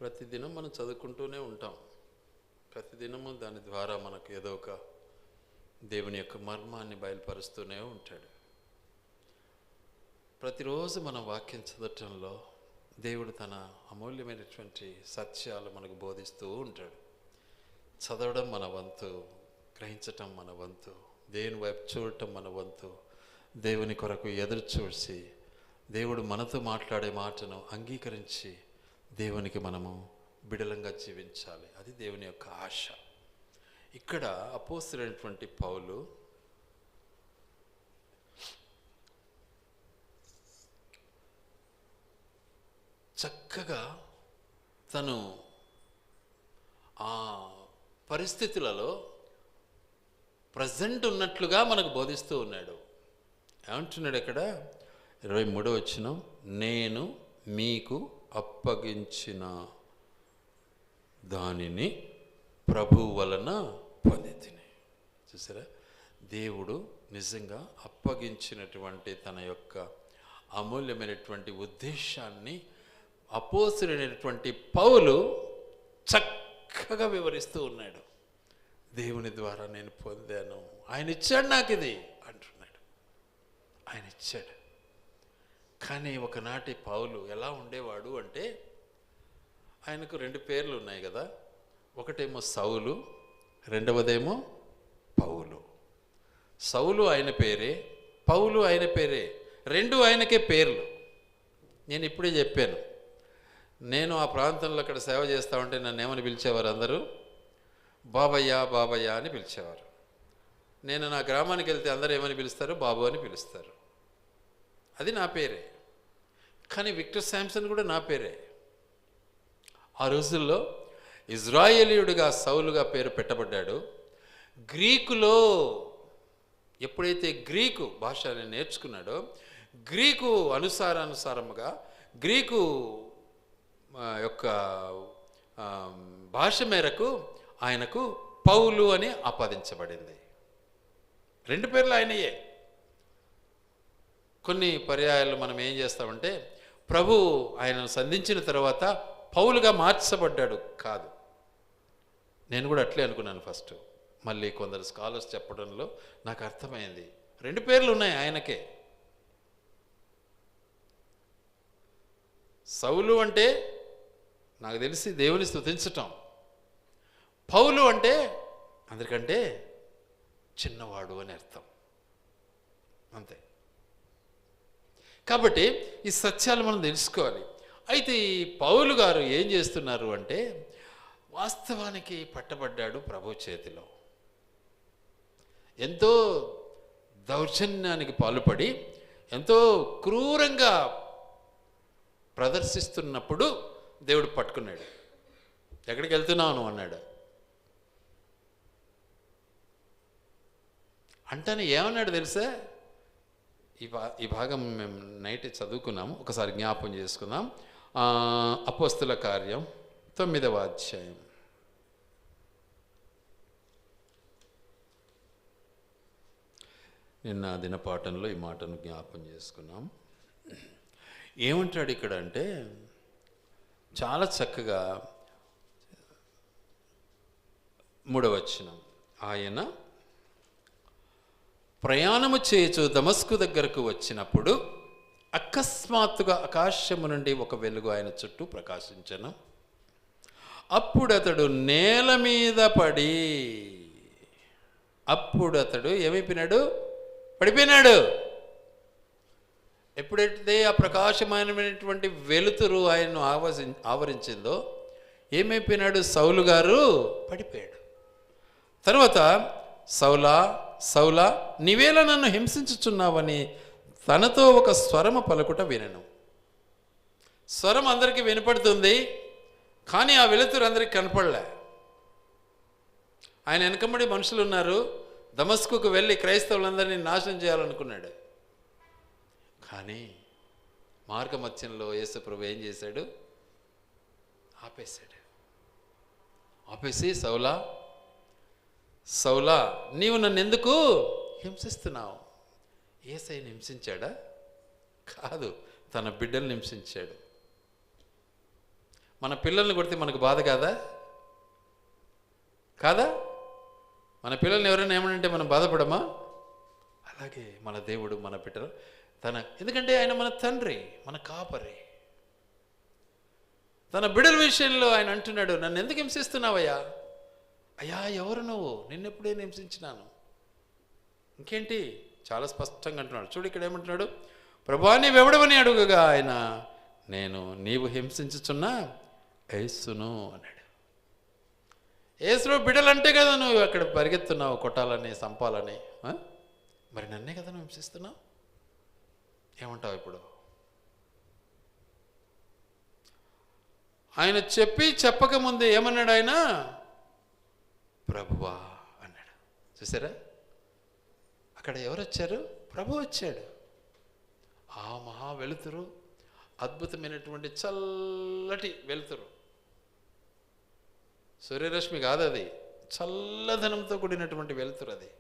ప్రతిదినం మనం చదువుకుంటూనే ఉంటాం. ప్రతిదినము దాని ద్వారా మనకు ఏదో ఒక దేవుని యొక్క మర్మాన్ని బయలుపరుస్తూనే ఉంటాడు. ప్రతిరోజు మనం వాక్యం చదవటంలో దేవుడు తన అమూల్యమైనటువంటి సత్యాలు మనకు బోధిస్తూ ఉంటాడు. చదవడం మన వంతు, గ్రహించటం మన వంతు, దేవుని వైపు చూడటం మన వంతు. దేవుని కొరకు ఎదురు చూసి దేవుడు మనతో మాట్లాడే మాటను అంగీకరించి దేవునికి మనము బిడలంగా జీవించాలి. అది దేవుని యొక్క ఆశ. ఇక్కడ అపోస్తలుడైనటువంటి పౌలు చక్కగా తను ఆ పరిస్థితులలో ప్రజెంట్ ఉన్నట్లుగా మనకు బోధిస్తూ ఉన్నాడు. ఏమంటున్నాడు ఇక్కడ 23వ వచనం, నేను మీకు అప్పగించిన దానిని ప్రభువు వలన పొందితిని. చూసారా, దేవుడు నిజంగా అప్పగించినటువంటి తన యొక్క అమూల్యమైనటువంటి ఉద్దేశాన్ని అపోస్తలుడైనటువంటి పౌలు చక్కగా వివరిస్తూ ఉన్నాడు. దేవుని ద్వారా నేను పొందాను, ఆయన ఇచ్చాడు నాకు ఇది అంటున్నాడు. ఆయన ఇచ్చాడు. కానీ ఒకనాటి పౌలు ఎలా ఉండేవాడు అంటే, ఆయనకు 2 పేర్లు ఉన్నాయి కదా. ఒకటేమో సౌలు, రెండవదేమో పౌలు. సౌలు ఆయన పేరే, పౌలు ఆయన పేరే, 2 ఆయనకే పేర్లు. నేను ఇప్పుడే చెప్పాను, నేను ఆ ప్రాంతంలో అక్కడ సేవ చేస్తూ ఉంటే నన్ను ఏమని పిలిచేవారు? అందరూ బాబయ్య బాబయ్య అని పిలిచేవారు. నేను నా గ్రామానికి వెళ్తే అందరూ ఏమని పిలుస్తారు? బాబు అని పిలుస్తారు. అది నా పేరే. కానీ విక్టర్ శాంసన్ కూడా నా పేరే. ఆ రోజుల్లో ఇజ్రాయేలీయుడిగా సౌలుగా పేరు పెట్టబడ్డాడు. గ్రీకులో ఎప్పుడైతే గ్రీకు భాష నేర్చుకున్నాడో, గ్రీకు అనుసారముగా గ్రీకు యొక్క భాష మేరకు ఆయనకు పౌలు అని ఆపాదించబడింది. 2 పేర్లు ఆయనయే. కొన్ని పర్యాయాలు మనం ఏం చేస్తామంటే, ప్రభు ఆయనను సంధించిన తర్వాత పౌలుగా మార్చబడ్డాడు కాదు. నేను కూడా అట్లే అనుకున్నాను ఫస్ట్. మళ్ళీ కొందరు స్కాలర్స్ చెప్పడంలో నాకు అర్థమైంది, 2 పేర్లు ఉన్నాయి ఆయనకే. సౌలు అంటే నాకు తెలిసి దేవుని స్తుతించటం, పౌలు అంటే అందరికంటే చిన్నవాడు అని అర్థం, అంతే. కాబట్టి ఈ సత్యాలు మనం తెలుసుకోవాలి. అయితే ఈ పౌలు గారు ఏం చేస్తున్నారు అంటే, వాస్తవానికి పట్టబడ్డాడు ప్రభు చేతిలో. ఎంతో దౌర్జన్యానికి పాల్పడి ఎంతో క్రూరంగా ప్రదర్శిస్తున్నప్పుడు దేవుడు పట్టుకున్నాడు. ఎక్కడికి వెళ్తున్నావు అన్నాడు. అంటానే ఏమన్నాడు తెలుసా? ఈ భాగం మేము నైట్ చదువుకున్నాము, ఒకసారి జ్ఞాపం చేసుకుందాం. అపోస్తుల కార్యం 9వ అధ్యాయం. నిన్న దినపాఠంలో ఈ మాటను జ్ఞాపం చేసుకున్నాం. ఏమంటాడు ఇక్కడ అంటే, చాలా చక్కగా 3వ వచనం, ఆయన ప్రయాణము చేయుచు దమస్కు దగ్గరకు వచ్చినప్పుడు అకస్మాత్తుగా ఆకాశము నుండి ఒక వెలుగు ఆయన చుట్టూ ప్రకాశించెను. అప్పుడు అతడు నేల మీద పడి, అప్పుడు అతడు ఏమైపోయినాడు? పడిపోయినాడు. ఎప్పుడైతే ఆ ప్రకాశమానమైనటువంటి వెలుతురు ఆయన్ను ఆవరించిందో ఏమైపోయినాడు? సౌలు గారు పడిపోయాడు. తర్వాత సౌలా సౌలా నీవేళ నన్ను హింసించుచున్నావని తనతో ఒక స్వరము పలుకుట వినెను. స్వరం అందరికీ వినపడుతుంది, కానీ ఆ వెలుతురు అందరికీ కనపడలే. ఆయన వెనకబడి మనుషులు ఉన్నారు. దమస్కుకు వెళ్ళి క్రైస్తవులందరినీ నాశనం చేయాలనుకున్నాడు. కానీ మార్గమధ్యంలో యేసు ప్రభు ఏం చేశాడు? ఆపేశాడు. ఆపేసి సౌలా సౌలా నీవు నన్ను ఎందుకు హింసిస్తున్నావు? యేసయ్యను హింసించాడా? కాదు, తన బిడ్డల్ని హింసించాడు. మన పిల్లల్ని కొడితే మనకు బాధ కాదా? కాదా? మన పిల్లల్ని ఎవరైనా ఏమనంటే మనం బాధపడమా? అలాగే మన దేవుడు మన బిడ్డలు ఎందుకంటే ఆయన మన తండ్రి, మన కాపరి. తన బిడ్డల విషయంలో ఆయన అంటున్నాడు, నన్ను ఎందుకు హింసిస్తున్నావయ్యా? అయ్యా ఎవరు నువ్వు? నిన్నెప్పుడే హింసించినాను. ఇంకేంటి? చాలా స్పష్టంగా అంటున్నాడు. చూడు ఇక్కడ ఏమంటున్నాడు, ప్రభువా నీవెవడవని అడుగగా ఆయన, నేను నీవు హింసించుచున్న యేసును అన్నాడు. యేసులో బిడ్డలంటే కదా నువ్వు అక్కడ పరిగెత్తున్నావు కొట్టాలని, సంపాలని. మరి నన్నే కదా నువ్వు హింసిస్తున్నావు. ఏమంటావు ఇప్పుడు? ఆయన చెప్పకముందే ఏమన్నాడు ఆయన? ప్రభువా అన్నాడు. చూసారా? అక్కడ ఎవరు వచ్చారు? ప్రభు వచ్చాడు. ఆ మహా వెలుతురు, అద్భుతమైనటువంటి చల్లటి వెలుతురు, సూర్యరశ్మి కాదు అది, చల్లదనంతో కూడినటువంటి వెలుతురు అది.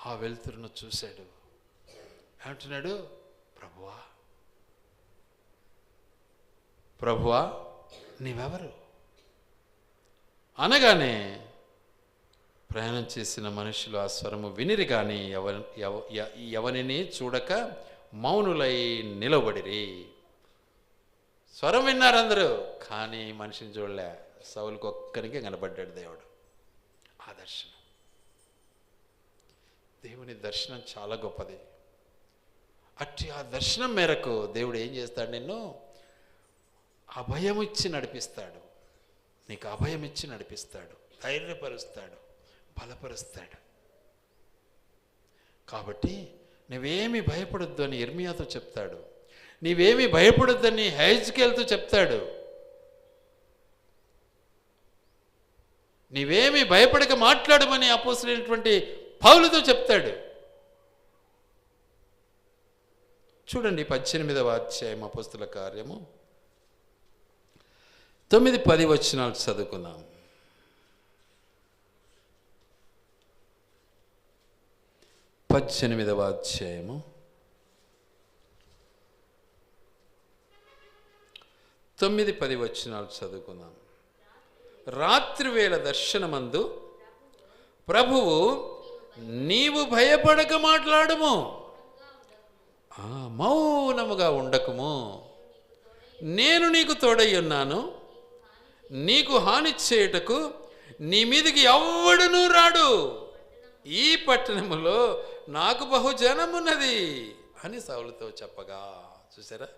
ఆ వెలుతురును చూశాడు. ఏమంటున్నాడు? ప్రభువా, ప్రభువా నీవెవరు అనగానే ప్రయాణం చేసిన మనుషులు ఆ స్వరము వినిరి కానీ ఎవరిని చూడక మౌనులై నిలబడిరి. స్వరం విన్నారు అందరూ, కానీ మనిషిని చూడలే. సౌలుకు ఒక్కరికే కనబడ్డాడు దేవుడు. ఆ దర్శనం, దేవుని దర్శనం చాలా గొప్పది. అట్టి ఆ దర్శనం మేరకు దేవుడు ఏం చేస్తాడు? నిన్ను అభయం ఇచ్చి నడిపిస్తాడు. నీకు అభయం ఇచ్చి నడిపిస్తాడు, ధైర్యపరుస్తాడు, బలపరుస్తాడు. కాబట్టి నువ్వేమీ భయపడొద్దు అని ఇర్మియాతో చెప్తాడు. నీవేమీ భయపడొద్దని హెజ్కేలుతో చెప్తాడు. నీవేమీ భయపడక మాట్లాడమని అపోస్తలుడైనటువంటి పౌలుతో చెప్తాడు. చూడండి 18వ అధ్యాయం అపోస్తల కార్యము 9-10 వచనాలు చదువుకుందాం. 18వ అధ్యాయము 9-10 వచనాలు చదువుకుందాం. రాత్రివేళ దర్శనమందు ప్రభువు, నీవు భయపడక మాట్లాడము, మౌనముగా ఉండకము, నేను నీకు తోడై ఉన్నాను, నీకు హాని చేయుటకు నీ మీదికి ఎవ్వడునూ రాడు, ఈ పట్టణములో నాకు బహుజనమున్నది అని సౌలుతో చెప్పగా. చూసారా?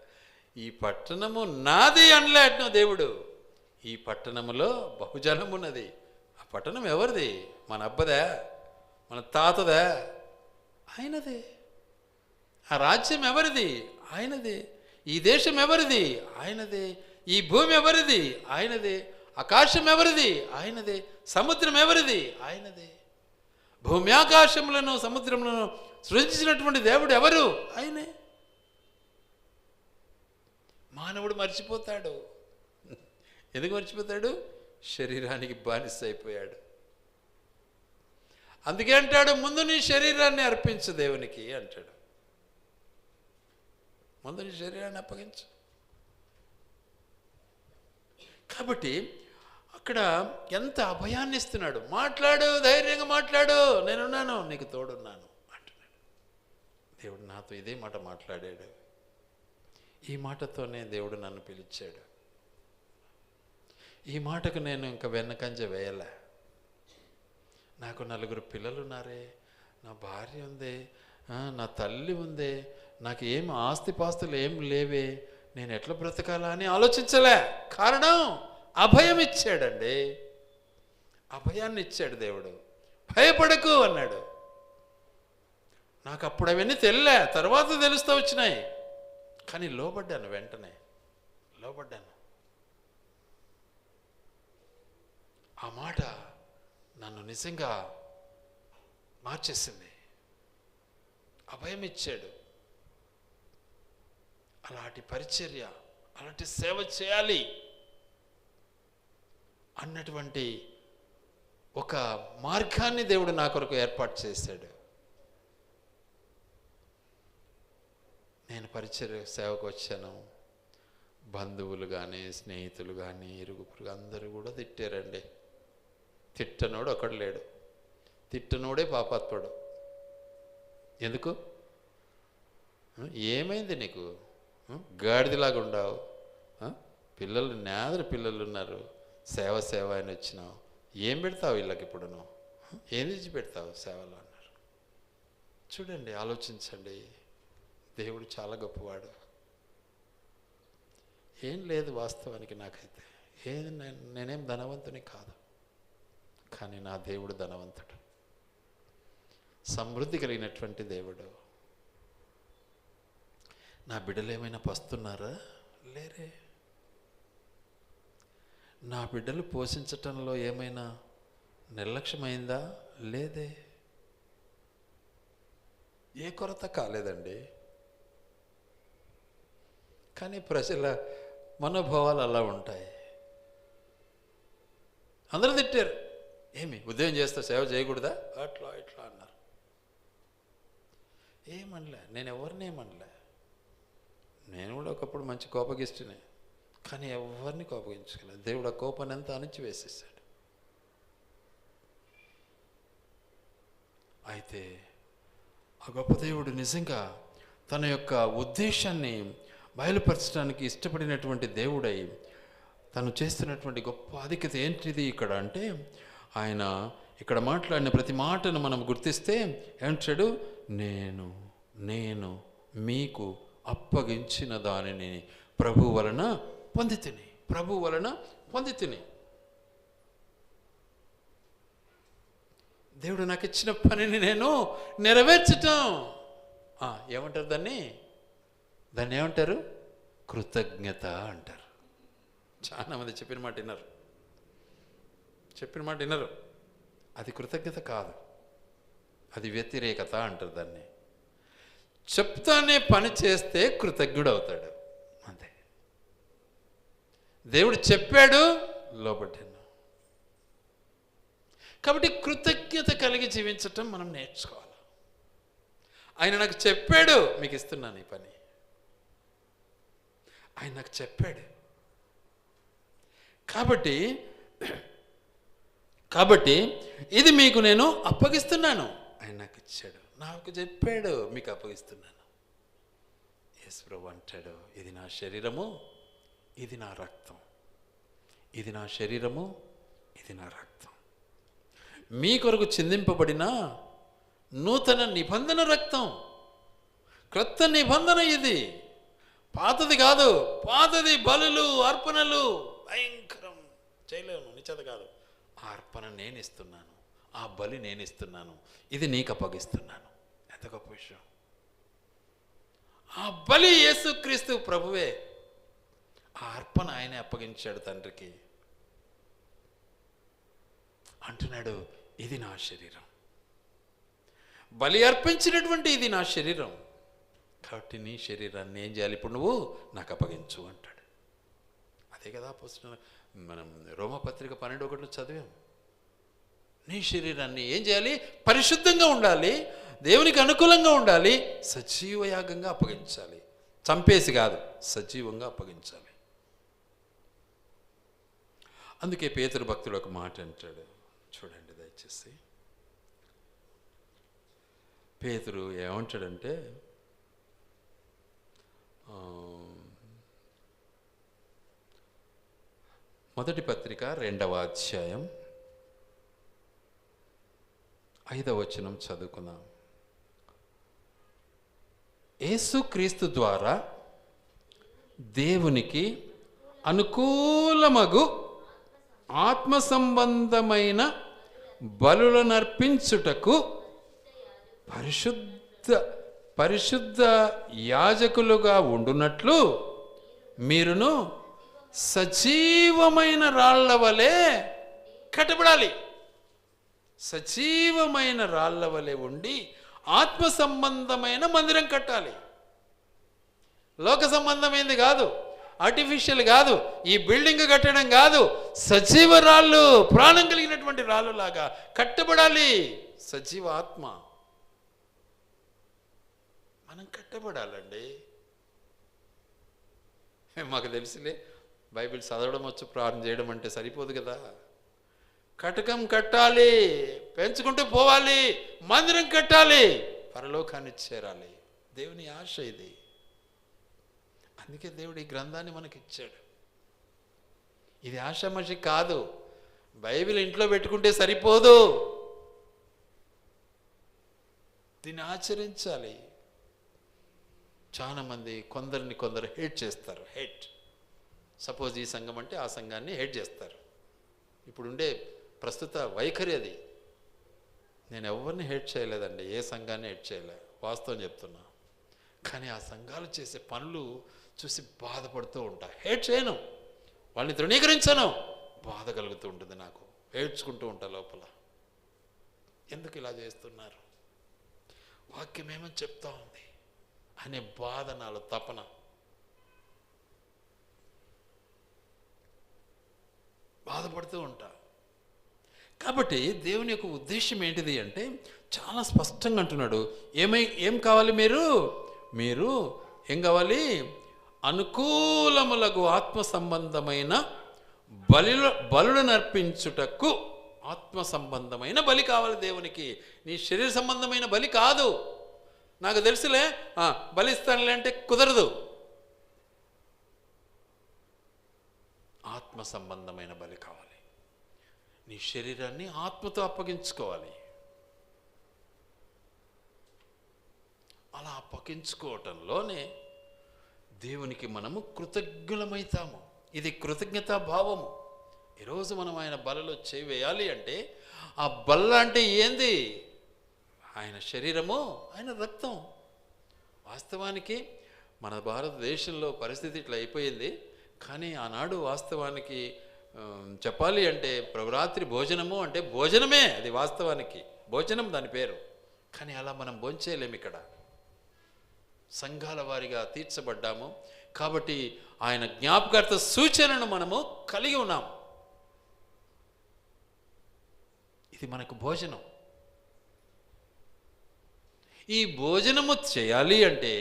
ఈ పట్టణము నాది అనలేట్ను దేవుడు. ఈ పట్టణములో బహుజనమున్నది. ఆ పట్టణం ఎవరిది? మన అబ్బదా? మన తాతదా? ఆయనదే. ఆ రాజ్యం ఎవరిది? ఆయనదే. ఈ దేశం ఎవరిది? ఆయనదే. ఈ భూమి ఎవరిది? ఆయనదే. ఆకాశం ఎవరిది? ఆయనదే. సముద్రం ఎవరిది? ఆయనదే. భూమి ఆకాశములను సముద్రములను సృజించినటువంటి దేవుడు ఎవరు? ఆయనే. మానవుడు మర్చిపోతాడు. ఎందుకు మర్చిపోతాడు? శరీరానికి బానిస అయిపోయాడు. అందుకే అంటాడు, ముందు నీ శరీరాన్ని అర్పించు దేవునికి అంటాడు. ముందు నీ శరీరాన్ని అప్పగించు. కాబట్టి అక్కడ ఎంత అభయాన్ని ఇస్తున్నాడు. మాట్లాడు, ధైర్యంగా మాట్లాడు, నేనున్నాను, నీకు తోడున్నాను అంటున్నాడు. దేవుడు నాతో ఇదే మాట మాట్లాడాడు. ఈ మాటతోనే దేవుడు నన్ను పిలిచాడు. ఈ మాటకు నేను ఇంకా వెన్నకంజ వేయలే. నాకు 4 పిల్లలు ఉన్నారే, నా భార్య ఉంది, నా తల్లి ఉంది, నాకు ఏం ఆస్తిపాస్తులు ఏం లేవే, నేను ఎట్లా బ్రతకాలా అని ఆలోచించలే. కారణం అభయం ఇచ్చాడండి. అభయాన్ని ఇచ్చాడు దేవుడు. భయపడకు అన్నాడు. నాకు అప్పుడు అవన్నీ తెలియలే, తర్వాత తెలుస్తూ వచ్చినాయి. కానీ లోబడ్డాను, వెంటనే లోబడ్డాను. ఆ మాట నన్ను నిజంగా మార్చేసింది. అభయం ఇచ్చాడు. అలాంటి పరిచర్య, అలాంటి సేవ చేయాలి అన్నటువంటి ఒక మార్గాన్ని దేవుడు నా కొరకు ఏర్పాటు చేశాడు. నేను పరిచర్య సేవకు వచ్చాను. బంధువులు కానీ, స్నేహితులు కానీ, ఇరుగుపురుగు అందరూ కూడా తిట్టారండి. తిట్టనోడు ఒకడు లేడు. తిట్టనోడే పాపాత్ముడు. ఎందుకు? ఏమైంది నీకు? గాడిదలాగా ఉండవు. పిల్లలు నేదరు పిల్లలు ఉన్నారు, సేవ అని వచ్చినావు, ఏం పెడతావు వీళ్ళకి? ఇప్పుడు నువ్వు ఏం తెచ్చి పెడతావు సేవలో అన్నారు. చూడండి, ఆలోచించండి. దేవుడు చాలా గొప్పవాడు. ఏం లేదు వాస్తవానికి నాకైతే. నేనేం ధనవంతుని కాదు, కానీ నా దేవుడు ధనవంతుడు, సమృద్ధి కలిగినటువంటి దేవుడు. నా బిడ్డలు ఏమైనా పస్తున్నారా? లేరే. నా బిడ్డలు పోషించటంలో ఏమైనా నిర్లక్ష్యమైందా? లేదే. ఏ కొరత కాలేదండి. కానీ ప్రజల మనోభావాలు అలా ఉంటాయి. అందరూ తిట్టారు. ఏమి ఉదయం చేస్తా సేవ చేయకూడదా? అట్లా ఇట్లా అన్నారు. ఏమనలే, నేను ఎవరినేమనలే. నేను కూడా ఒకప్పుడు మంచి కోపగిస్తునే, కానీ ఎవరిని కోపగించగలేదు. దేవుడు ఆ కోపాన్ని అంతా అణిచివేసేసాడు. అయితే ఆ గొప్ప దేవుడు నిజంగా తన యొక్క ఉద్దేశాన్ని బయలుపరచడానికి ఇష్టపడినటువంటి దేవుడై తను చేస్తున్నటువంటి గొప్ప ఆధిక్యత ఏంటిది ఇక్కడ అంటే, ఆయన ఇక్కడ మాట్లాడిన ప్రతి మాటను మనం గుర్తిస్తే ఏమంటాడు? నేను మీకు అప్పగించిన దానిని ప్రభు వలన పొందితిని. దేవుడు నాకు ఇచ్చిన పనిని నేను నెరవేర్చటం. ఏమంటారు దాన్ని ఏమంటారు? కృతజ్ఞత అంటారు. చాలా మంది చెప్పిన మాట వినరు. అది కృతజ్ఞత కాదు, అది వ్యతిరేకత అంటారు దాన్ని. చెప్తానే పని చేస్తే కృతజ్ఞుడు అవుతాడు, అంతే. దేవుడు చెప్పాడు, లోబడ్డాను. కాబట్టి కృతజ్ఞత కలిగి జీవించటం మనం నేర్చుకోవాలి. ఆయన నాకు చెప్పాడు, మీకు ఇస్తున్నాను ఈ పని. ఆయన నాకు చెప్పాడు కాబట్టి ఇది మీకు నేను అప్పగిస్తున్నాను. ఆయన నాకు ఇచ్చాడు, నాకు చెప్పాడు, మీకు అప్పగిస్తున్నాను. యేసు ప్రభువు అంటాడు, ఇది నా శరీరము, ఇది నా రక్తం. ఇది నా శరీరము, ఇది నా రక్తం. మీ కొరకు చిందింపబడిన నూతన నిబంధన రక్తం, క్రొత్త నిబంధన ఇది. పాతది కాదు. పాతది బలులు, అర్పణలు, భయంకరం, చేయలేము, నిశ్చత కాదు. ఆ అర్పణ నేను ఇస్తున్నాను, ఆ బలి నేను ఇస్తున్నాను, ఇది నీకు అప్పగిస్తున్నాను. ఎంత గొప్ప విషయం! ఆ బలి యేసుక్రీస్తు ప్రభువే. ఆ అర్పణ ఆయనే అప్పగించాడు తండ్రికి. అంటున్నాడు, ఇది నా శరీరం, బలి అర్పించినటువంటి ఇది నా శరీరం. కాబట్టి నీ శరీరాన్ని ఏం చేయాలి? ఇప్పుడు నువ్వు నాకు అప్పగించు అంటాడు. అదే కదా మనం రోమపత్రిక 12:1 చదివాం. నీ శరీరాన్ని ఏం చేయాలి? పరిశుద్ధంగా ఉండాలి, దేవునికి అనుకూలంగా ఉండాలి, సజీవ యాగంగా అప్పగించాలి. చంపేసి కాదు, సజీవంగా అప్పగించాలి. అందుకే పేతురు భక్తుడు ఒక మాట అంటాడు, చూడండి దయచేసి. పేతురు ఏమంటాడంటే, మొదటి పత్రిక 2వ అధ్యాయం 5వ వచనం చదువుకుందాం. యేసుక్రీస్తు ద్వారా దేవునికి అనుకూలమగు ఆత్మ సంబంధమైన బలులనర్పించుటకు పరిశుద్ధ యాజకులుగా ఉండునట్లు మీరును సజీవమైన రాళ్ల వలె కట్టబడాలి. సజీవమైన రాళ్ల వలె ఉండి ఆత్మ సంబంధమైన మందిరం కట్టాలి. లోక సంబంధమైనది కాదు, ఆర్టిఫిషియల్ కాదు, ఈ బిల్డింగ్ కట్టడం కాదు. సజీవ రాళ్ళు, ప్రాణం కలిగినటువంటి రాళ్ళు లాగా కట్టబడాలి. సజీవ ఆత్మ మనం కట్టబడాలండి. మాకు తెలిసిలే, బైబిల్ చదవడం వచ్చు, ప్రార్థన చేయడం అంటే సరిపోదు కదా. కటకం కట్టాలి, పెంచుకుంటూ పోవాలి, మందిరం కట్టాలి, పరలోకాన్ని చేరాలి. దేవుని ఆశ ఇది. అందుకే దేవుడు ఈ గ్రంథాన్ని మనకి ఇచ్చాడు. ఇది ఆషామాషి కాదు. బైబిల్ ఇంట్లో పెట్టుకుంటే సరిపోదు, దీన్ని ఆచరించాలి. చాలామంది కొందరు హేట్ చేస్తారు. సపోజ్ ఈ సంఘం అంటే ఆ సంఘాన్ని హేట్ చేస్తారు. ఇప్పుడుండే ప్రస్తుత వైఖరి అది. నేను ఎవరిని హేట్ చేయలేదండి, ఏ సంఘాన్ని హేట్ చేయలే, వాస్తవం చెప్తున్నా. కానీ ఆ సంఘాలు చేసే పనులు చూసి బాధపడుతూ ఉంటా. హేట్ చేయను, వాళ్ళని తృణీకరించను, బాధ కలుగుతూ ఉంటుంది నాకు, ఏడ్చుకుంటూ ఉంటా లోపల. ఎందుకు ఇలా చేస్తున్నారు, వాక్యం ఏమని చెప్తా ఉంది అనే బాధ నాలో, తపన. బాధపడుతూ ఉంటా. కాబట్టి దేవుని యొక్క ఉద్దేశం ఏంటిది అంటే చాలా స్పష్టంగా అంటున్నాడు. ఏం కావాలి మీరు ఏం కావాలి? అనుకూలములకు ఆత్మ సంబంధమైన బలులను అర్పించుటకు. ఆత్మ సంబంధమైన బలి కావాలి దేవునికి. నీ శరీర సంబంధమైన బలి కాదు. నాకు తెలుసులే, బలిస్తానులే అంటే కుదరదు. ఆత్మ సంబంధమైన బలి కావాలి. నీ శరీరాన్ని ఆత్మతో అప్పగించుకోవాలి. అలా అప్పగించుకోవటంలోనే దేవునికి మనము కృతజ్ఞులమైతాము. ఇది కృతజ్ఞతా భావము. ఈరోజు మనం ఆయన బలలో చేయాలి అంటే ఆ బల్ల అంటే ఏంది? ఆయన శరీరము, ఆయన రక్తం. వాస్తవానికి మన భారతదేశంలో పరిస్థితి ఇట్లా అయిపోయింది. కానీ ఆనాడు వాస్తవానికి చెప్పాలి అంటే ప్రభురాత్రి భోజనము అంటే భోజనమే, అది వాస్తవానికి భోజనం దాని పేరు. కానీ అలా మనం భోంచేయలేము. ఇక్కడ సంఘాల వారిగా తీర్చబడ్డాము కాబట్టి ఆయన జ్ఞాపకార్థ సూచనను మనము కలిగి ఉన్నాం. ఇది మనకు భోజనం. ఈ భోజనము చేయాలి అంటే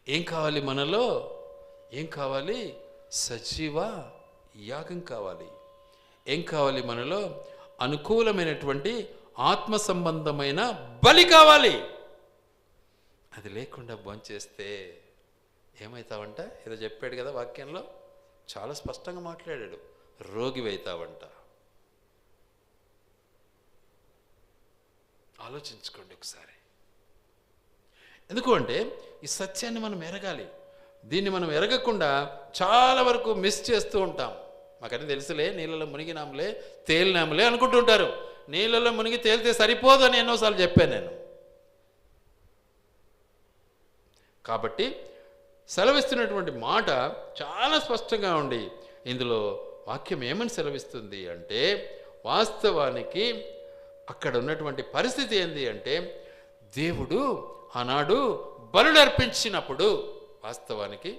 ఏం కావాలి? మనలో ఏం కావాలి? సజీవ యాగం కావాలి. ఏం కావాలి? మనలో అనుకూలమైనటువంటి ఆత్మ సంబంధమైన బలి కావాలి. అది లేకుండా భోంచేస్తే ఏమవుతావంట? ఏదో చెప్పాడు కదా వాక్యంలో, చాలా స్పష్టంగా మాట్లాడాడు. రోగివైతావంట. ఆలోచించుకోండి ఒకసారి. ఎందుకు అంటే ఈ సత్యాన్ని మనం ఎరగాలి. దీన్ని మనం ఎరగకుండా చాలా వరకు మిస్ చేస్తూ ఉంటాం. మాకన్నీ తెలుసులే, నీళ్ళలో మునిగినాములే, తేలినాములే అనుకుంటుంటారు. నీళ్ళలో మునిగి తేలితే సరిపోదు అని ఎన్నోసార్లు చెప్పాను నేను. కాబట్టి సెలవిస్తున్నటువంటి మాట చాలా స్పష్టంగా ఉండి, ఇందులో వాక్యం ఏమని సెలవిస్తుంది అంటే వాస్తవానికి అక్కడ ఉన్నటువంటి పరిస్థితి ఏంది అంటే దేవుడు ఆనాడు బలులు అర్పించినప్పుడు, వాస్తవానికి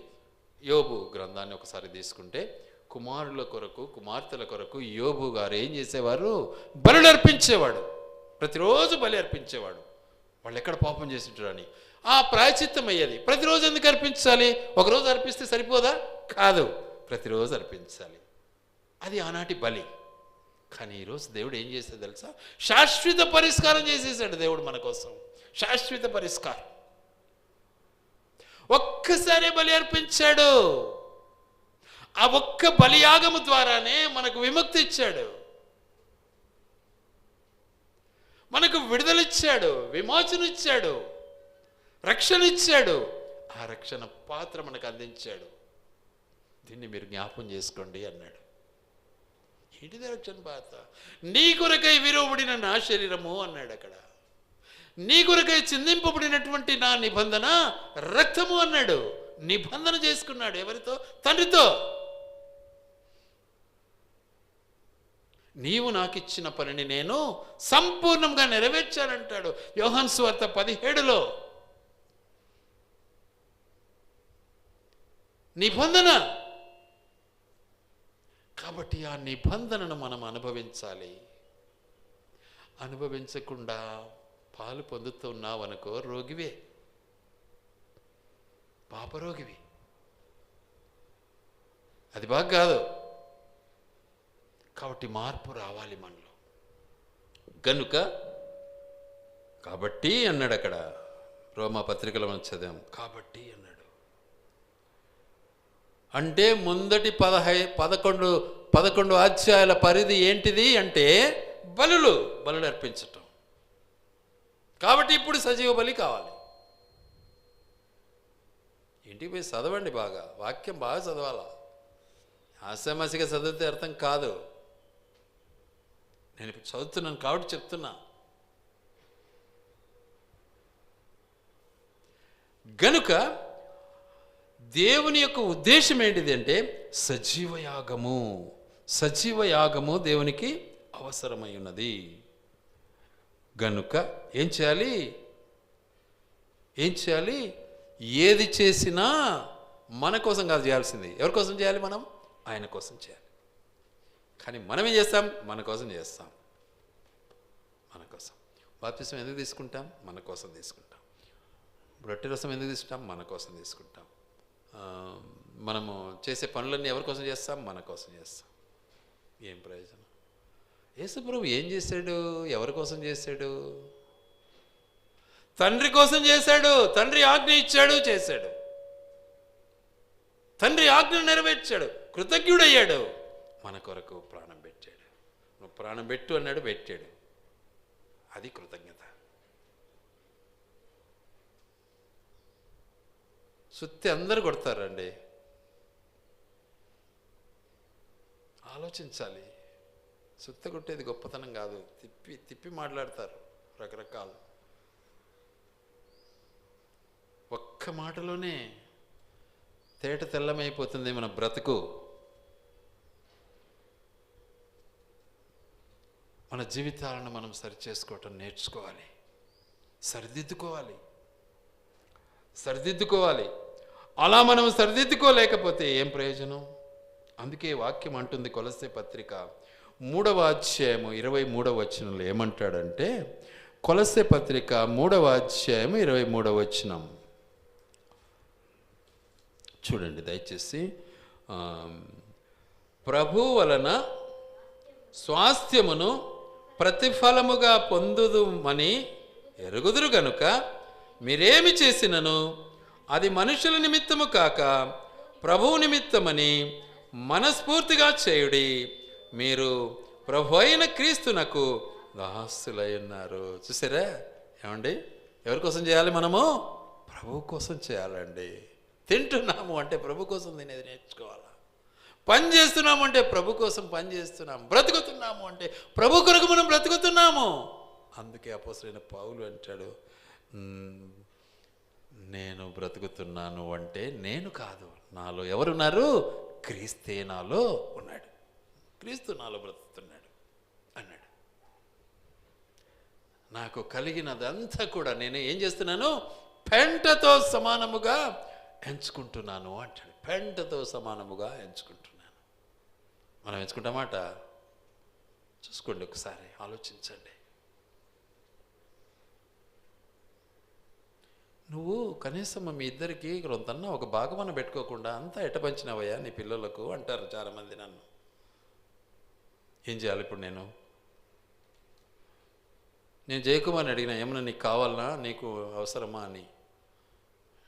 యోబు గ్రంథాన్ని ఒకసారి తీసుకుంటే కుమారుల కొరకు కుమార్తెల కొరకు యోబు గారు ఏం చేసేవారు? బలులు అర్పించేవాడు. ప్రతిరోజు బలి అర్పించేవాడు. వాళ్ళు ఎక్కడ పాపం చేసింటారని ఆ ప్రాయచిత్తం అయ్యేది. ప్రతిరోజు ఎందుకు అర్పించాలి? ఒకరోజు అర్పిస్తే సరిపోదా? కాదు, ప్రతిరోజు అర్పించాలి. అది ఆనాటి బలి. కానీ ఈరోజు దేవుడు ఏం చేసేది తెలుసా? శాశ్వత పరిష్కారం చేసేసాడు దేవుడు మన కోసం. శాశ్వత పరిష్కారం. ఒక్కసారే బలి అర్పించాడు. ఆ ఒక్క బలియాగము ద్వారానే మనకు విముక్తి ఇచ్చాడు, మనకు విడుదలిచ్చాడు, విమోచన ఇచ్చాడు, రక్షణ ఇచ్చాడు. ఆ రక్షణ పాత్ర మనకు అందించాడు. దీన్ని మీరు జ్ఞాపం చేసుకోండి అన్నాడు. ఏంటిది రక్షణ పాత్ర? నీ కొరకై విరువబడిన నా శరీరము అన్నాడు అక్కడ. నీ కొరకై చిందింపబడినటువంటి నా నిబంధన రక్తము అన్నాడు. నిబంధన చేసుకున్నాడు. ఎవరితో? తండ్రితో. నీవు నాకు ఇచ్చిన పనిని నేను సంపూర్ణంగా నెరవేర్చానంటాడు యోహాను సువార్త 17లో. నిబంధన. కాబట్టి ఆ నిబంధనను మనం అనుభవించాలి. అనుభవించకుండా పాలు పొందుతున్నావనుకో, రోగివే, పాపరోగివి. అది బాగా కాదు. కాబట్టి మార్పు రావాలి మనలో. గనుక కాబట్టి అన్నాడు అక్కడ, రోమా పత్రికలో మనం చదివాం. కాబట్టి అన్నాడు అంటే ముందటి 11 అధ్యాయాల పరిధి ఏంటిది అంటే బలులు అర్పించటం. కాబట్టి ఇప్పుడు సజీవ బలి కావాలి. ఇంటికి పోయి చదవండి, బాగా వాక్యం బాగా చదవాలా. ఆశామాసిగా చదివితే అర్థం కాదు. నేను ఇప్పుడు చదువుతున్నాను కాబట్టి చెప్తున్నా. గనుక దేవుని యొక్క ఉద్దేశం ఏంటిది అంటే సజీవయాగము దేవునికి అవసరమై ఉన్నది. గనుక ఏం చేయాలి? ఏది చేసినా మన కోసం కాదు చేయాల్సింది. ఎవరి కోసం చేయాలి? మనం ఆయన కోసం చేయాలి. కానీ మనం ఏం చేస్తాం? మన కోసం చేస్తాం. మన కోసం. బాప్తిసం ఎందుకు తీసుకుంటాం? మన కోసం తీసుకుంటాం. రొట్టె రసం ఎందుకు తీసుకుంటాం? మన కోసం తీసుకుంటాం. మనము చేసే పనులన్నీ ఎవరి కోసం చేస్తాం? మన కోసం చేస్తాం. ఏం ప్రయోజనం? యేసు ప్రభువు ఏం చేశాడు? ఎవరి కోసం చేశాడు? తండ్రి కోసం చేశాడు. తండ్రి ఆజ్ఞ ఇచ్చాడు, చేశాడు. తండ్రి ఆజ్ఞ నెరవేర్చాడు, కృతజ్ఞుడయ్యాడు. మన కొరకు ప్రాణం పెట్టాడు. నువ్వు ప్రాణం పెట్టు అన్నాడు, పెట్టాడు. అది కృతజ్ఞత. సుత్తి అందరూ కొడతారండి. ఆలోచించాలి. సుత్త కొట్టేది గొప్పతనం కాదు. తిప్పి మాట్లాడతారు రకరకాలు. ఒక్క మాటలోనే తేట తెల్లమైపోతుంది మన బ్రతుకు. మన జీవితాలను మనం సరిచేసుకోవటం నేర్చుకోవాలి. సరిదిద్దుకోవాలి. అలా మనం సరిదిద్దుకోలేకపోతే ఏం ప్రయోజనం? అందుకే వాక్యం అంటుంది, కొలస్సే పత్రిక 3వ అధ్యాయము 23వ వచనంలో ఏమంటాడంటే, కొలస్సే పత్రిక 3వ అధ్యాయము 23వ వచనం చూడండి దయచేసి. ప్రభు వలన స్వాస్థ్యమును ప్రతిఫలముగా పొందుదుమని ఎరుగుదురు గనుక మీరేమి చేసినను అది మనుషుల నిమిత్తము కాక ప్రభువు నిమిత్తమని మనస్ఫూర్తిగా చేయుడి. మీరు ప్రభు అయిన క్రీస్తునకు దాసులై ఉన్నారు. చూసారా ఏమండి? ఎవరి కోసం చేయాలి? మనము ప్రభు కోసం చేయాలండి. తింటున్నాము అంటే ప్రభు కోసం తినేది నేర్చుకోవాలి. పని చేస్తున్నాము అంటే ప్రభు కోసం పని చేస్తున్నాము. బ్రతుకుతున్నాము అంటే ప్రభు కొరకు మనం బ్రతుకుతున్నాము. అందుకే అపోస్తలుడైన పౌలు అంటాడు, నేను బ్రతుకుతున్నాను అంటే నేను కాదు, నాలో ఎవరున్నారు? క్రీస్తే నాలో ఉన్నాడు. క్రీస్తు నాలో బ్రతుకుతున్నాడు అన్నాడు. నాకు కలిగినదంతా కూడా నేను ఏం చేస్తున్నాను? పెంటతో సమానముగా ఎంచుకుంటున్నాను అంటాడు. పెంటతో సమానముగా ఎంచుకుంటున్నాను. మనం ఎంచుకుంటామాట? చూసుకోండి, ఒకసారి ఆలోచించండి. నువ్వు కనీసం మీ ఇద్దరికి కొంతన్నా ఒక భాగమన్న పెట్టుకోకుండా అంతా ఎట్టపంచినవయ్యా నీ పిల్లలకు అంటారు చాలామంది నన్ను. ఏం చేయాలి ఇప్పుడు? నేను జయకుమార్ని అడిగినా, ఏమన్నా నీకు కావాలనా, నీకు అవసరమా అని.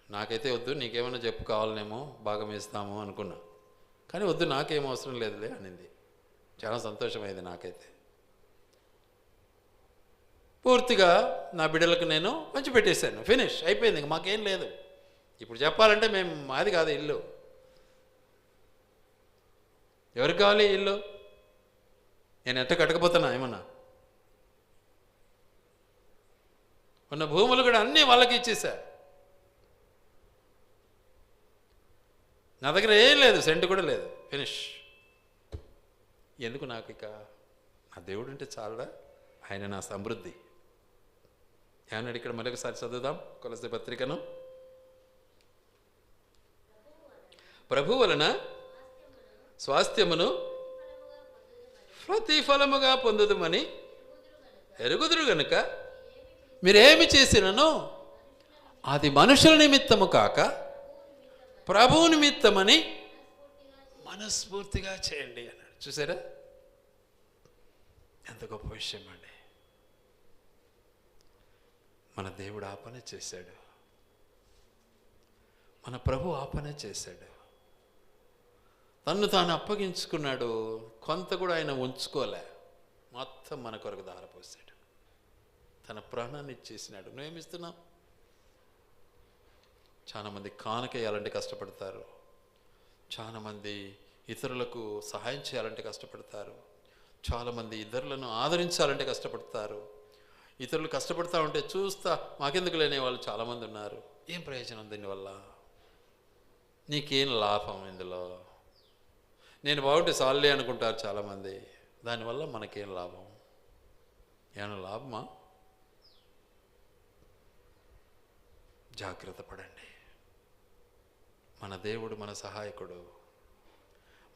నాకైతే వద్దు, నీకేమైనా చెప్పు, కావాలనేమో భాగం ఇస్తాము అనుకున్నా. కానీ వద్దు, నాకేం అవసరం లేదులే అనింది. చాలా సంతోషమైంది నాకైతే. పూర్తిగా నా బిడ్డలకు నేను పంచిపెట్టేశాను. ఫినిష్ అయిపోయింది. ఇంక మాకేం లేదు. ఇప్పుడు చెప్పాలంటే మేము మాది కాదు ఇల్లు. ఎవరికి కావాలి ఇల్లు? నేను ఎట్ట కట్టకపోతున్నా ఏమన్నా? ఉన్న భూములు కూడా అన్నీ వాళ్ళకి ఇచ్చేసా. నా దగ్గర ఏం లేదు, సెంటు కూడా లేదు. ఫినిష్. ఎందుకు నాకు? ఇక నా దేవుడు అంటే చాలడా? ఆయన నా సమృద్ధి. ఏమన్నాడు ఇక్కడ? మరొకసారి చదువుదాం కొలస్సే పత్రికను. ప్రభు వలన స్వాస్థ్యమును ప్రతిఫలముగా పొందుదుమని ఎరుగుదురు గనుక మీరేమి చేసినను అది మనుషుల నిమిత్తము కాక ప్రభువు నిమిత్తమని మనస్ఫూర్తిగా చేయండి అన్నాడు. చూసారా ఎంత గొప్ప విషయం అండి. మన దేవుడు ఆ పని చేశాడు, మన ప్రభు ఆ పని చేశాడు. తన్ను తాను అప్పగించుకున్నాడు, కొంత కూడా ఆయన ఉంచుకోలే, మొత్తం మన కొరకు దారపోసాడు, తన ప్రాణాన్ని ఇచ్చేసినాడు. నువ్వేమిస్తున్నావు? చాలామంది కానుకేయాలంటే కష్టపడతారు, చాలామంది ఇతరులకు సహాయం చేయాలంటే కష్టపడతారు, చాలామంది ఇతరులను ఆదరించాలంటే కష్టపడతారు. ఇతరులు కష్టపడతా ఉంటే చూస్తా మాకెందుకు లేని వాళ్ళు చాలామంది ఉన్నారు. ఏం ప్రయోజనం దీనివల్ల? నీకేం లాభం ఇందులో? నేను బాగుంటే చాలే అనుకుంటారు చాలామంది. దానివల్ల మనకేం లాభం? ఏమైనా లాభమా? జాగ్రత్త పడండి. మన దేవుడు మన సహాయకుడు,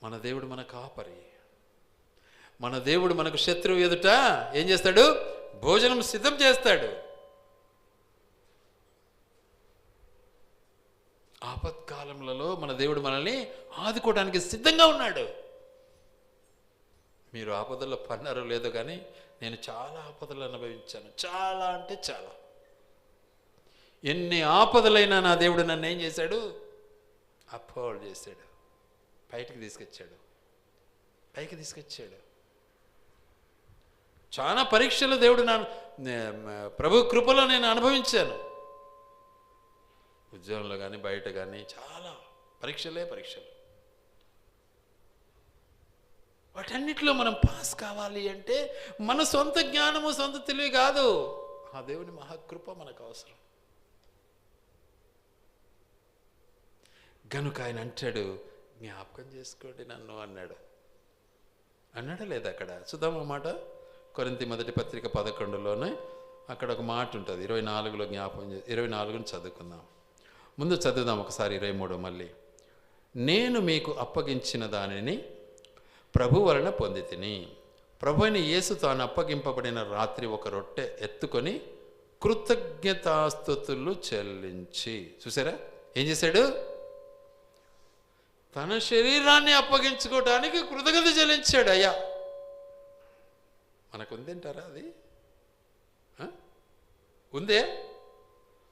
మన దేవుడు మన కాపరి, మన దేవుడు మనకు శత్రువు ఎదుట ఏం చేస్తాడు? భోజనం సిద్ధం చేస్తాడు. ఆపత్కాలములలో మన దేవుడు మనల్ని ఆదుకోవడానికి సిద్ధంగా ఉన్నాడు. మీరు ఆపదల్లో పన్నారో లేదో కానీ నేను చాలా ఆపదలు అనుభవించాను, చాలా అంటే చాలా. ఎన్ని ఆపదలైనా నా దేవుడు నన్ను ఏం చేశాడు? అప్హోల్డ్ చేశాడు, పైకి తీసుకొచ్చాడు. చాలా పరీక్షలు దేవుడు ప్రభు కృపలో నేను అనుభవించాను. ఉద్యోగంలో కానీ బయట కానీ చాలా పరీక్షలు. వాటన్నిటిలో మనం పాస్ కావాలి అంటే మన సొంత జ్ఞానము, సొంత తెలివి కాదు, ఆ దేవుని మహాకృప మనకు అవసరం. గనుక ఆయన అంటాడు, జ్ఞాపకం చేసుకోండి నన్ను అన్నాడా లేదా? అక్కడ చూద్దాం ఆ మాట. కొరింథీ మొదటి పత్రిక 11లోనే అక్కడ ఒక మాట ఉంటుంది, 24లో 24ని చదువుకుందాం. ముందు చదువుదాం ఒకసారి 23 మళ్ళీ. నేను మీకు అప్పగించిన దానిని ప్రభు వలన పొందితిని. ప్రభు అయిన యేసు తాను అప్పగింపబడిన రాత్రి ఒక రొట్టె ఎత్తుకొని కృతజ్ఞతాస్తుతులు చెల్లించి, చూసారా ఏం చేశాడు? తన శరీరాన్ని అప్పగించుకోవటానికి కృతజ్ఞత చెల్లించాడు. అయ్యా మనకు ఉందంటారా? అది ఉందే?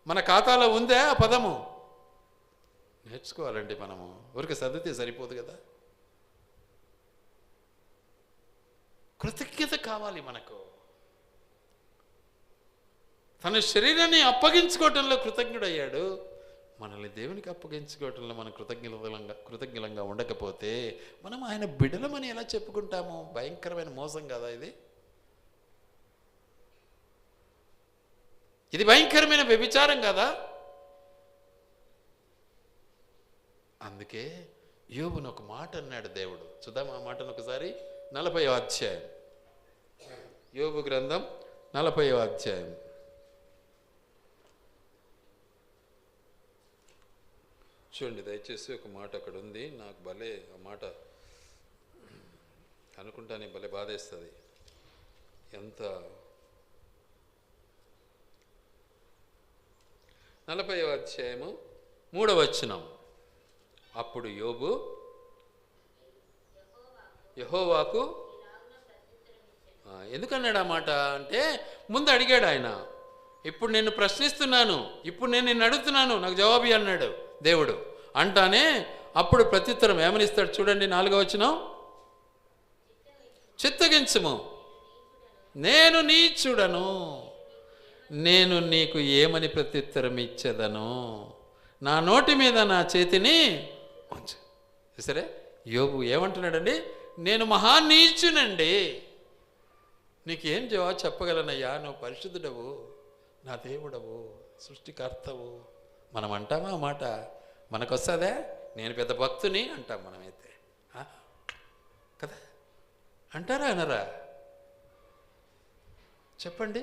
మన ఖాతాలో ఉందే ఆ పదము? నేర్చుకోవాలండి మనము. ఊరికి చదివితే సరిపోదు కదా, కృతజ్ఞత కావాలి మనకు. తన శరీరాన్ని అప్పగించుకోవటంలో కృతజ్ఞుడయ్యాడు. మనల్ని దేవునికి అప్పగించుకోవటంలో మనం కృతజ్ఞులంగా ఉండకపోతే మనం ఆయన బిడ్డలమని ఎలా చెప్పుకుంటాము? భయంకరమైన మోసం కదా ఇది. ఇది భయంకరమైన వ్యభిచారం కదా. అందుకే యోబును ఒక మాట అన్నాడు దేవుడు. చూద్దాం ఆ మాటను ఒకసారి. 40వ అధ్యాయం, యోబు గ్రంథం 40వ అధ్యాయం. చూడండి దయచేసి, ఒక మాట అక్కడ ఉంది, నాకు భలే ఆ మాట అనుకుంటానే భలే బాధేస్తుంది. ఎంత 40వ అధ్యాయము 3వ వచనం. అప్పుడు యోబు యెహోవాకు ఎందుకన్నాడు ఆ మాట అంటే, ముందు అడిగాడు ఆయన, ఇప్పుడు నేను ప్రశ్నిస్తున్నాను, ఇప్పుడు నేను నిన్ను అడుగుతున్నాను, నాకు జవాబు అన్నాడు దేవుడు. అంటానే అప్పుడు ప్రత్యుత్తరం ఏమని ఇస్తాడు చూడండి. 4వ వచనం, చిత్తగించుము, నేను నీచుడను, నేను నీకు ఏమని ప్రత్యుత్తరం ఇచ్చేదను, నా నోటి మీద నా చేతిని ఉంచు. సరే, యోబు ఏమంటున్నాడండి? నేను మహానీచునండి, నీకేం జవాబు చెప్పగలనయ్యా, నువ్వు పరిశుద్ధుడవు, నా దేవుడవు, సృష్టికర్తవు. మనం అంటామా ఆ మాట? మనకు వస్తుందా? నేను పెద్ద భక్తుని అంటాం మనమైతే కదా. అంటారా అనరా? చెప్పండి.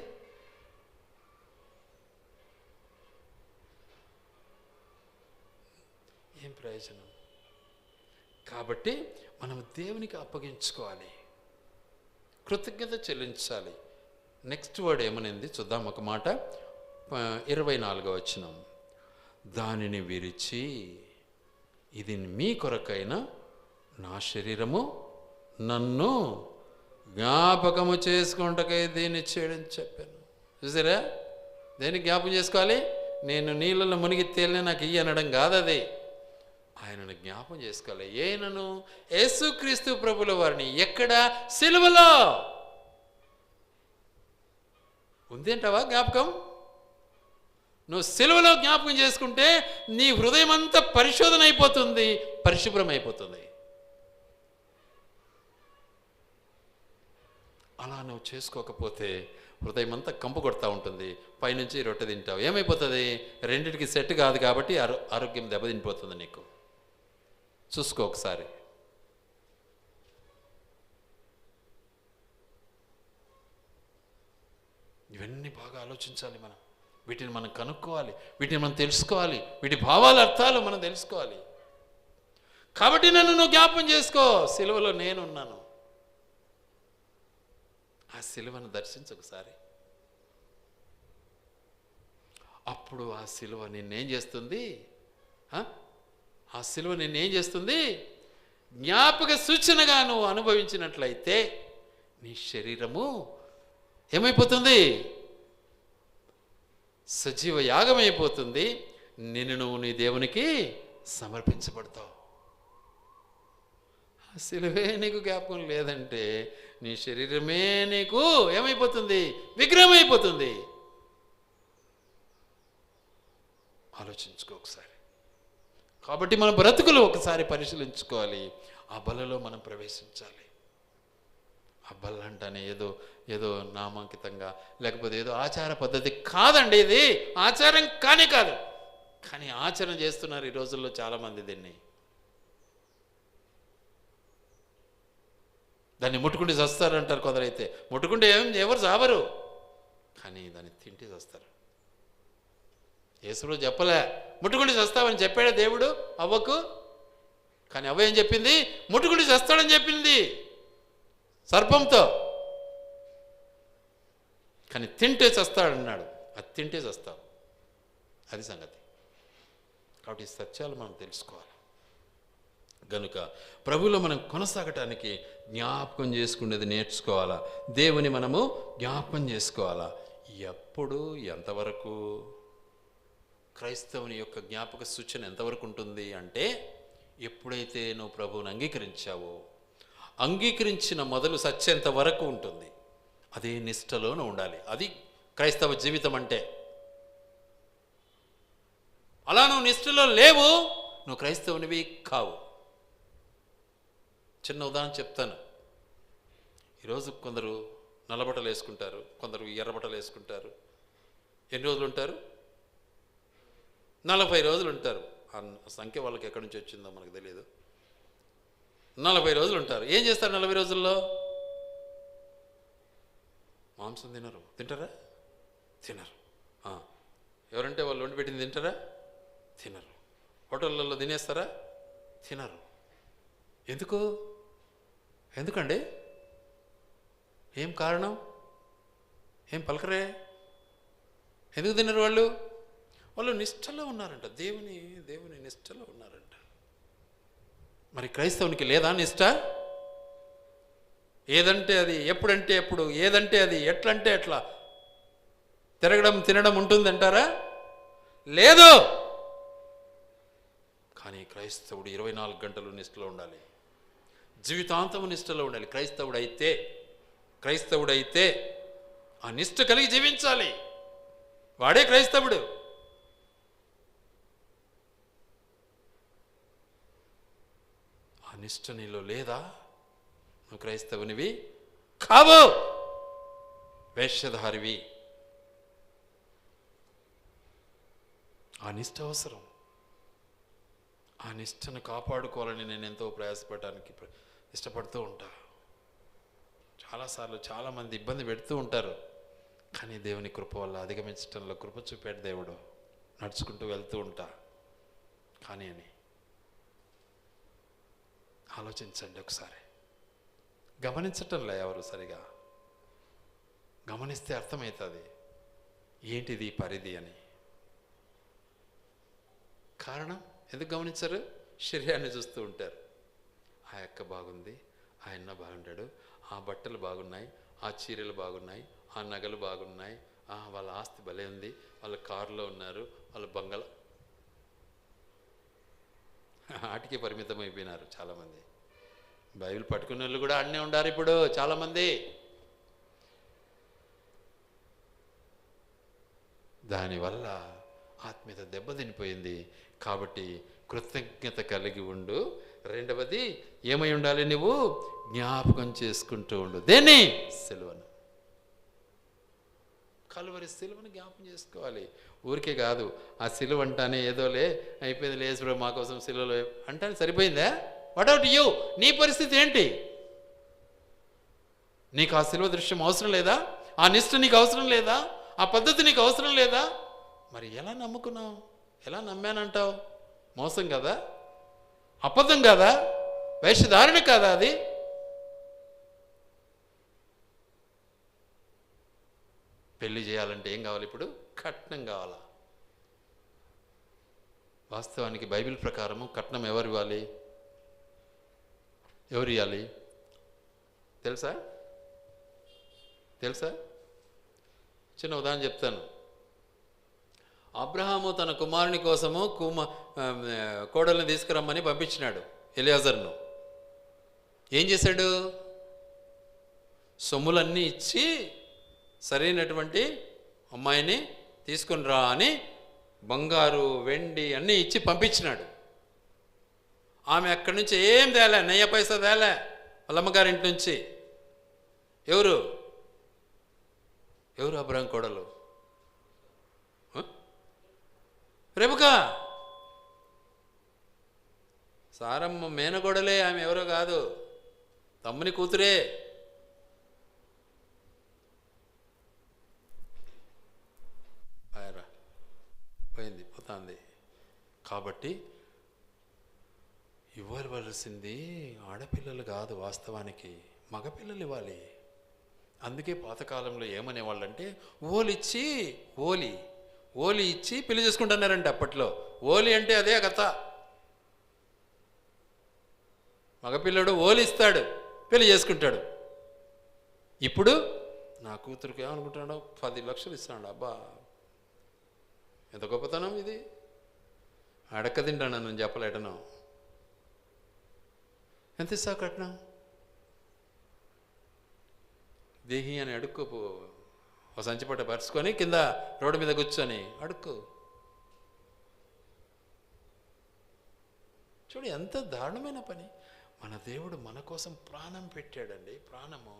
ఏం ప్రయోజనం? కాబట్టి మనం దేవునికి అప్పగించుకోవాలి, కృతజ్ఞత చెల్లించాలి. నెక్స్ట్ వర్డ్ ఏమనింది చూద్దాం ఒక మాట. 24వ వచనం, దానిని విరిచి ఇది మీ కొరకైన నా శరీరము నన్ను జ్ఞాపకము చేసుకుంటకై దీన్ని చేయడని చెప్పాను. చూసారా, దేన్ని జ్ఞాపకం చేసుకోవాలి? నేను నీళ్ళలో మునిగి తేలిన నాకు ఇయ్యి అనడం కాదు, అది ఆయనను జ్ఞాపకం చేసుకోవాలి. ఏనను? యేసుక్రీస్తు ప్రభుల వారిని. ఎక్కడ? సిలువలో. ఉందేంటవా జ్ఞాపకం? నువ్వు సిలువలో జ్ఞాపకం చేసుకుంటే నీ హృదయం అంతా పరిశోధన అయిపోతుంది, పరిశుభ్రం అయిపోతుంది. అలా నువ్వు చేసుకోకపోతే హృదయం అంతా కంపు కొడతా ఉంటుంది. పైనుంచి రొట్టె తింటావు, ఏమైపోతుంది? రెండింటికి సెట్ కాదు కాబట్టి ఆరోగ్యం దెబ్బతినిపోతుంది నీకు. చూసుకో ఒకసారి. ఇవన్నీ బాగా ఆలోచించాలి మనం. వీటిని మనం కనుక్కోవాలి, వీటిని మనం తెలుసుకోవాలి, వీటి భావాల అర్థాలు మనం తెలుసుకోవాలి. కాబట్టి నన్ను నువ్వు జ్ఞాపకం చేసుకో. సిలువలో నేనున్నాను. ఆ సిలువను దర్శించు ఒకసారి. అప్పుడు ఆ సిలువ నిన్నేం చేస్తుంది? ఆ సిలువ నిన్నేం చేస్తుంది? జ్ఞాపక సూచనగా నువ్వు అనుభవించినట్లయితే నీ శరీరము ఏమైపోతుంది? సజీవ యాగమైపోతుంది. నిన్ను నువ్వు నీ దేవునికి సమర్పించబడతావు. ఆ సిలువే నీకు జ్ఞాపకం లేదంటే నీ శరీరమే నీకు ఏమైపోతుంది? విగ్రహం అయిపోతుంది. ఆలోచించుకో ఒకసారి. కాబట్టి మన బ్రతుకులు ఒకసారి పరిశీలించుకోవాలి. ఆ బలలో మనం ప్రవేశించాలి. ఆ బల అంటానే ఏదో నామాంకితంగా, లేకపోతే ఏదో ఆచార పద్ధతి కాదండి. ఇది ఆచారం కానే కాదు. కానీ ఆచరణ చేస్తున్నారు ఈ రోజుల్లో చాలామంది. దాన్ని ముట్టుకుంటే చస్తారంటారు కొందరైతే. ముట్టుకుంటే ఎవరు చావరు, కానీ దాన్ని తింటే చస్తారు. యేసులో చెప్పలే ముట్టుకుంటే చస్తావని చెప్పాడా దేవుడు అవ్వకు? కానీ అవ్వ ఏం చెప్పింది? ముట్టుకుంటే చస్తాడని చెప్పింది సర్పంతో. కానీ తింటే చస్తాడన్నాడు. అది తింటే చస్తావు, అది సంగతి. కాబట్టి ఈ సత్యాలు మనం తెలుసుకోవాలి. గనుక ప్రభువులో మనం కొనసాగటానికి జ్ఞాపకం చేసుకునేది నేర్చుకోవాలా. దేవుని మనము జ్ఞాపకం చేసుకోవాలా. ఎప్పుడు, ఎంతవరకు? క్రైస్తవుని యొక్క జ్ఞాపక సూచన ఎంతవరకు ఉంటుంది అంటే, ఎప్పుడైతే నువ్వు ప్రభువుని అంగీకరించావో, అంగీకరించిన మొదలు సత్యంత వరకు ఉంటుంది. అదే నిష్టలోనే ఉండాలి. అది క్రైస్తవ జీవితం అంటే. అలా నువ్వు నిష్టలో లేవు, నువ్వు క్రైస్తవునివి కావు. చిన్న ఉదాహరణ చెప్తాను. ఈరోజు కొందరు నల్లబట్టలు వేసుకుంటారు, కొందరు ఎర్రబట్టలు వేసుకుంటారు. ఎన్ని రోజులు ఉంటారు? 40 రోజులు ఉంటారు. ఆ సంఖ్య వాళ్ళకి ఎక్కడి నుంచి వచ్చిందో మనకు తెలియదు. 40 రోజులు ఉంటారు. ఏం చేస్తారు 40 రోజుల్లో? మాంసం తినరు. తింటారా? తినరు. ఎవరంటే వాళ్ళు వండి పెట్టింది తింటారా? తినరు. హోటళ్ళల్లో తినేస్తారా? తినరు. ఎందుకండి? ఏం కారణం? ఏం పలకరే? ఎందుకు తినరు వాళ్ళు? వాళ్ళు నిష్టలో ఉన్నారంట. దేవుని నిష్టలో ఉన్నారంట. మరి క్రైస్తవునికి లేదా నిష్ట? ఏదంటే అది, ఎప్పుడంటే ఎప్పుడు, ఏదంటే అది, ఎట్లంటే ఎట్లా తిరగడం తినడం ఉంటుందంటారా? లేదు. కానీ క్రైస్తవుడు 24 గంటలు నిష్టలో ఉండాలి. జీవితాంతము నిష్టలో ఉండాలి. క్రైస్తవుడైతే ఆ నిష్ట కలిగి జీవించాలి. వాడే క్రైస్తవుడు. ఆ నిష్ట నీలో లేదా, నువ్వు క్రైస్తవునివి కావు, వేషధారివి. ఆ నిష్ట అవసరం. ఆ నిష్టను కాపాడుకోవాలని నేను ఎంతో ప్రయాసపడడానికి ఇష్టపడుతూ ఉంటా. చాలాసార్లు చాలామంది ఇబ్బంది పెడుతూ ఉంటారు. కానీ దేవుని కృప వల్ల అధిగమించడంలో కృప చూపాడు దేవుడు. నడుచుకుంటూ వెళ్తూ ఉంటా. కానీ అని ఆలోచించండి ఒకసారి. గమనించటంలే ఎవరు సరిగా. గమనిస్తే అర్థమవుతుంది ఏంటిది పరిధి అని. కారణం ఎందుకు గమనించరు? శరీరాన్ని చూస్తూ ఉంటారు. ఆ ఆ అక్క బాగుంది, ఆయన బాగుంటాడు, ఆ బట్టలు బాగున్నాయి, ఆ చీరలు బాగున్నాయి, ఆ నగలు బాగున్నాయి, వాళ్ళ ఆస్తి భలే ఉంది, వాళ్ళ కారులో ఉన్నారు, వాళ్ళ బంగళా. ఆటికే పరిమితం అయిపోయినారు చాలామంది. బైబిల్ పట్టుకునే వాళ్ళు కూడా ఆడనే ఉండారు ఇప్పుడు చాలామంది. దానివల్ల ఆత్మీయత దెబ్బతినిపోయింది. కాబట్టి కృతజ్ఞత కలిగి ఉండు. రెండవది ఏమై ఉండాలి? నువ్వు జ్ఞాపకం చేసుకుంటూ ఉండు. దేన్ని? సిలువను. కలువరి సిలువను జ్ఞాపకం చేసుకోవాలి. ఊరికే కాదు, ఆ సిలువ అంటానే ఏదోలే అయిపోయింది, లేసుడు మా కోసం సిలువలో అంటానే సరిపోయిందా? What out you? నీ పరిస్థితి ఏంటి? నీకు ఆ సిలువ దృశ్యం అవసరం లేదా? ఆ నిష్ఠ నీకు అవసరం లేదా? ఆ పద్ధతి నీకు అవసరం లేదా? మరి ఎలా నమ్ముకున్నావు? ఎలా నమ్మానంటావు? మోసం కదా? అబద్ధం కదా? వేషధారణ కాదా అది? పెళ్లి చేయాలంటే ఏం కావాలి? ఇప్పుడు కట్నం కావాలా? వాస్తవానికి బైబిల్ ప్రకారము కట్నం ఎవరు ఇవ్వాలి? ఎవరు ఇవ్వాలి తెలుసా? చిన్న ఉదాహరణ చెప్తాను. అబ్రహాము తన కుమారుని కోసము కోడల్ని తీసుకురమ్మని పంపించినాడు ఎలియాజర్ను. ఏం చేశాడు? సొమ్ములన్నీ ఇచ్చి సరైనటువంటి అమ్మాయిని తీసుకుని రా అని బంగారు వెండి అన్నీ ఇచ్చి పంపించినాడు. ఆమె అక్కడి నుంచి ఏం తేలే, నెయ్య పైసా తేలే వాళ్ళమ్మగారింటి నుంచి. ఎవరు అబ్రహాం కోడలు? రెబెకా. సారమ్మ మేనగోడలే, ఆమె ఎవరో కాదు, తమ్ముని కూతురే. పోతుంది. కాబట్టి ఇవ్వవలసింది ఆడపిల్లలు కాదు, వాస్తవానికి మగపిల్లలు ఇవ్వాలి. అందుకే పాతకాలంలో ఏమనేవాళ్ళంటే ఓలి ఇచ్చి పెళ్లి చేసుకుంటున్నారంటే అప్పట్లో. ఓలి అంటే అదే కథ. మగపిల్లడు ఓలి ఇస్తాడు, పెళ్లి చేసుకుంటాడు. ఇప్పుడు నా కూతురికి ఏమనుకుంటున్నాడు? 10 లక్షలు ఇస్తున్నాడు. అబ్బా, ఎంత గొప్పతనం ఇది! అడక్క తింటాను నేను చెప్పలేటను. ఎంత ఇస్తావు కట్నం? దేహి అని అడుక్కోపో. ఒక సంచిపట్ట పరుచుకొని కింద రోడ్డు మీద కూర్చొని అడుక్కో. చూడు ఎంత దారుణమైన పని. మన దేవుడు మన కోసం ప్రాణం పెట్టాడండి. ప్రాణము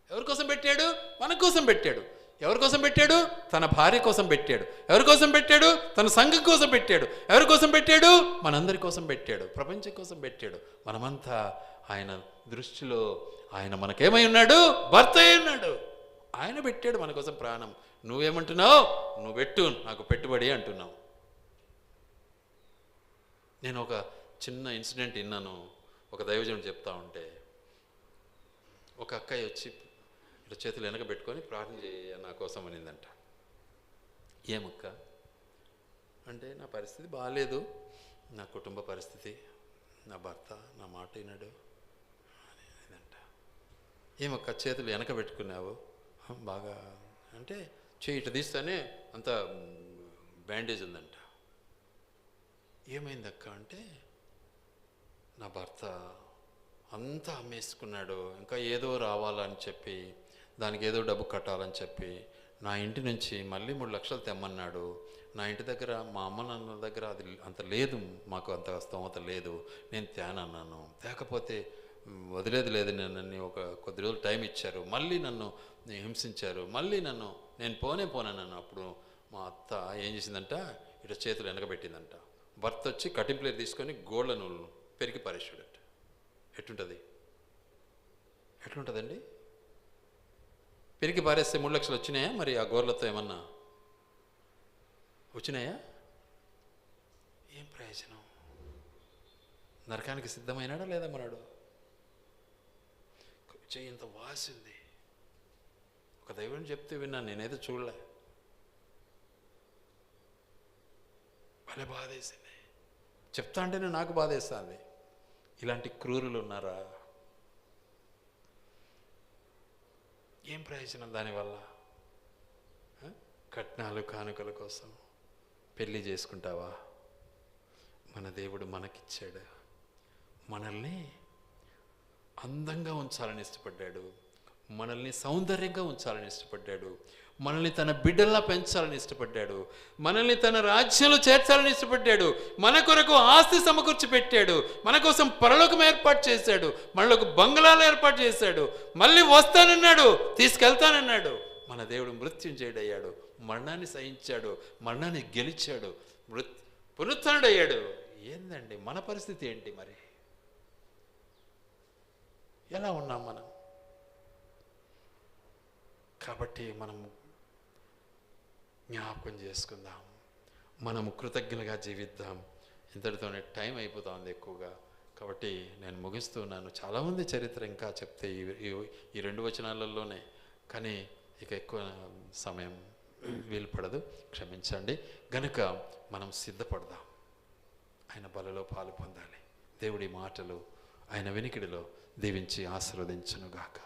ఎవరి కోసం పెట్టాడు? మన కోసం పెట్టాడు. ఎవరి కోసం పెట్టాడు? తన భార్య కోసం పెట్టాడు. ఎవరి కోసం పెట్టాడు? తన సంఘం కోసం పెట్టాడు. ఎవరి కోసం పెట్టాడు? మనందరి కోసం పెట్టాడు. ప్రపంచం కోసం పెట్టాడు. మనమంతా ఆయన దృష్టిలో ఆయన మనకేమై ఉన్నాడు? భర్త అయి ఉన్నాడు. ఆయన పెట్టాడు మన కోసం ప్రాణం. నువ్వేమంటున్నావు? నువ్వు పెట్టు, నాకు పెట్టుబడి అంటున్నావు. నేను ఒక చిన్న ఇన్సిడెంట్ విన్నాను. ఒక దైవజనుడు చెప్తా ఉంటే, ఒక అక్కయ్య వచ్చి ఇట్లా చేతులు వెనక పెట్టుకొని ప్రార్థన చేయ నా కోసం అనిందంట. ఏమక్క అంటే, నా పరిస్థితి బాగాలేదు, నా కుటుంబ పరిస్థితి, నా భర్త నా మాట వినడు అనేదంట. ఏమక్క చేతులు వెనక పెట్టుకున్నావు? బాగా అంటే చేయి ఇటు తీస్తేనే అంత బ్యాండేజ్ ఉందంట. ఏమైందక్క అంటే, నా భర్త అంతా అమ్మేసుకున్నాడు, ఇంకా ఏదో రావాలని చెప్పి, దానికి ఏదో డబ్బు కట్టాలని చెప్పి నా ఇంటి నుంచి మళ్ళీ 3 లక్షలు తెమ్మన్నాడు. నా ఇంటి దగ్గర మా అమ్మ నాన్న దగ్గర అది అంత లేదు, మాకు అంత స్తోమత లేదు, నేను తేనన్నాను. తేకపోతే వదిలేదు లేదు, నన్ను ఒక కొద్ది రోజులు టైం ఇచ్చారు, మళ్ళీ నన్ను హింసించారు, మళ్ళీ నేను పోనన్నాను. అప్పుడు మా అత్త ఏం చేసిందంట, ఇట్లా చేతులు వెనకబెట్టిందంట. భర్త వచ్చి కటింగ్ ప్లేట్ తీసుకొని గోళ్ళను పెరిగి పారేసాడట. ఎట్లుంటుందండి? పెరిగి పారేస్తే 3 లక్షలు వచ్చినాయా? మరి ఆ గోర్లతో ఏమన్నా వచ్చినాయా? ఏం ప్రయోజనం? నరకానికి సిద్ధమైనాడా లేదా మనాడు? చెయ్యి ఇంత వాసింది. ఒక దైవం చెప్తే విన్నాను, నేనైతే చూడలే. భలే బాధేసింది. చెప్తా అంటేనే నాకు బాధేస్తుంది. ఇలాంటి క్రూరులు ఉన్నారా? ఏం ప్రయోజనం దానివల్ల? కట్నాలు కానుకల కోసం పెళ్ళి చేసుకుంటావా? మన దేవుడు మనకిచ్చాడు. మనల్ని అందంగా ఉంచాలని ఇష్టపడ్డాడు, మనల్ని సౌందర్యంగా ఉంచాలని ఇష్టపడ్డాడు, మనల్ని తన బిడ్డల్లా పెంచాలని ఇష్టపడ్డాడు, మనల్ని తన రాజ్యంలో చేర్చాలని ఇష్టపడ్డాడు, మన కొరకు ఆస్తి సమకూర్చి పెట్టాడు, మన కోసం పరలోకం ఏర్పాటు చేశాడు, మనలోకి బంగ్లాలు ఏర్పాటు చేశాడు, మళ్ళీ వస్తానన్నాడు, తీసుకెళ్తానన్నాడు. మన దేవుడు మృత్యుంజయుడయ్యాడు, మరణాన్ని సహించాడు, మరణాన్ని గెలిచాడు, పునరుత్థానుడయ్యాడు. ఏందండి మన పరిస్థితి ఏంటి మరి? ఎలా ఉన్నాం మనం? కాబట్టి మనం జ్ఞాపకం చేసుకుందాం, మనం కృతజ్ఞులుగా జీవిద్దాం. ఇంతటితోనే టైం అయిపోతుంది ఎక్కువగా, కాబట్టి నేను ముగిస్తున్నాను. చాలామంది చరిత్ర ఇంకా చెప్తే ఈ 2 వచనాలలోనే, కానీ ఇక ఎక్కువ సమయం వీలు పడదు, క్షమించండి. గనుక మనం సిద్ధపడదాం, ఆయన బలలో పాలు పొందాలి. దేవుడి మాటలు ఆయన వెనికిడిలో దీవించి ఆశీర్వదించునుగాక.